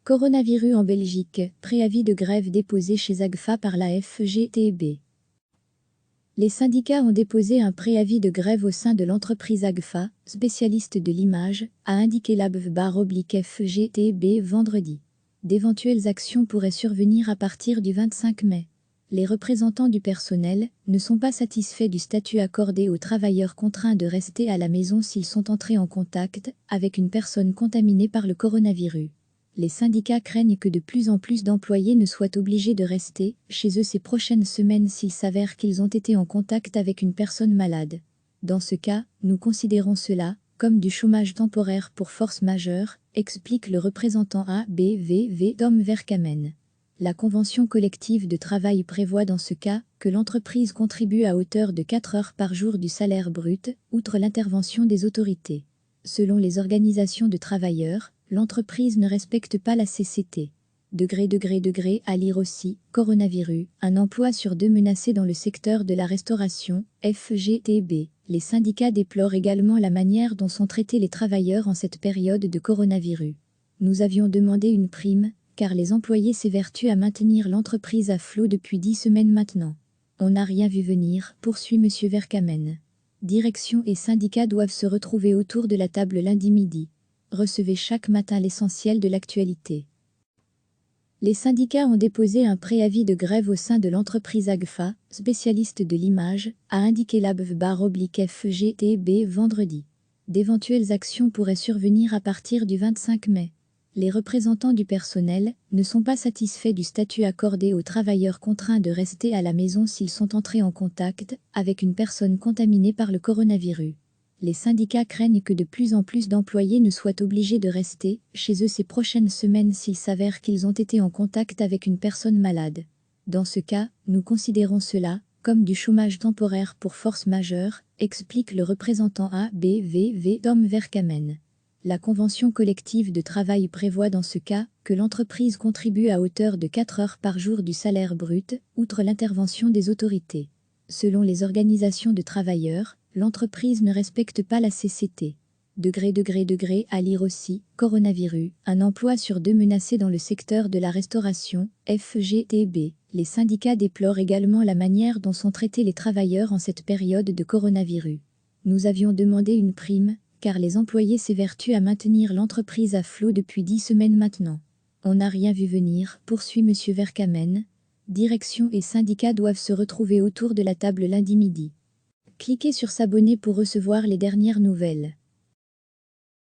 Coronavirus en Belgique, préavis de grève déposé chez Agfa par la FGTB. Les syndicats ont déposé un préavis de grève au sein de l'entreprise Agfa, spécialiste de l'image, a indiqué l'ABF/FGTB vendredi. D'éventuelles actions pourraient survenir à partir du 25 mai. Les représentants du personnel ne sont pas satisfaits du statut accordé aux travailleurs contraints de rester à la maison s'ils sont entrés en contact avec une personne contaminée par le coronavirus. Les syndicats craignent que de plus en plus d'employés ne soient obligés de rester chez eux ces prochaines semaines s'il s'avère qu'ils ont été en contact avec une personne malade. Dans ce cas, nous considérons cela comme du chômage temporaire pour force majeure, explique le représentant ABVV Tom Verkamen. La convention collective de travail prévoit dans ce cas que l'entreprise contribue à hauteur de 4 heures par jour du salaire brut, outre l'intervention des autorités. Selon les organisations de travailleurs, l'entreprise ne respecte pas la CCT. À lire aussi, coronavirus, un emploi sur 2 menacé dans le secteur de la restauration, FGTB. Les syndicats déplorent également la manière dont sont traités les travailleurs en cette période de coronavirus. Nous avions demandé une prime, car les employés s'évertuent à maintenir l'entreprise à flot depuis 10 semaines maintenant. On n'a rien vu venir, poursuit M. Verkamen. Direction et syndicats doivent se retrouver autour de la table lundi midi. Recevez chaque matin l'essentiel de l'actualité. Les syndicats ont déposé un préavis de grève au sein de l'entreprise Agfa, spécialiste de l'image, a indiqué l'ABF/FGTB vendredi. D'éventuelles actions pourraient survenir à partir du 25 mai. Les représentants du personnel ne sont pas satisfaits du statut accordé aux travailleurs contraints de rester à la maison s'ils sont entrés en contact avec une personne contaminée par le coronavirus. Les syndicats craignent que de plus en plus d'employés ne soient obligés de rester chez eux ces prochaines semaines s'il s'avère qu'ils ont été en contact avec une personne malade. Dans ce cas, nous considérons cela comme du chômage temporaire pour force majeure, explique le représentant ABVV Tom Verkamen. La convention collective de travail prévoit dans ce cas que l'entreprise contribue à hauteur de 4 heures par jour du salaire brut, outre l'intervention des autorités. Selon les organisations de travailleurs, l'entreprise ne respecte pas la CCT. À lire aussi, coronavirus, un emploi sur 2 menacé dans le secteur de la restauration, FGTB. Les syndicats déplorent également la manière dont sont traités les travailleurs en cette période de coronavirus. Nous avions demandé une prime, car les employés s'évertuent à maintenir l'entreprise à flot depuis 10 semaines maintenant. On n'a rien vu venir, poursuit M. Verkamen. Direction et syndicats doivent se retrouver autour de la table lundi midi. Cliquez sur s'abonner pour recevoir les dernières nouvelles.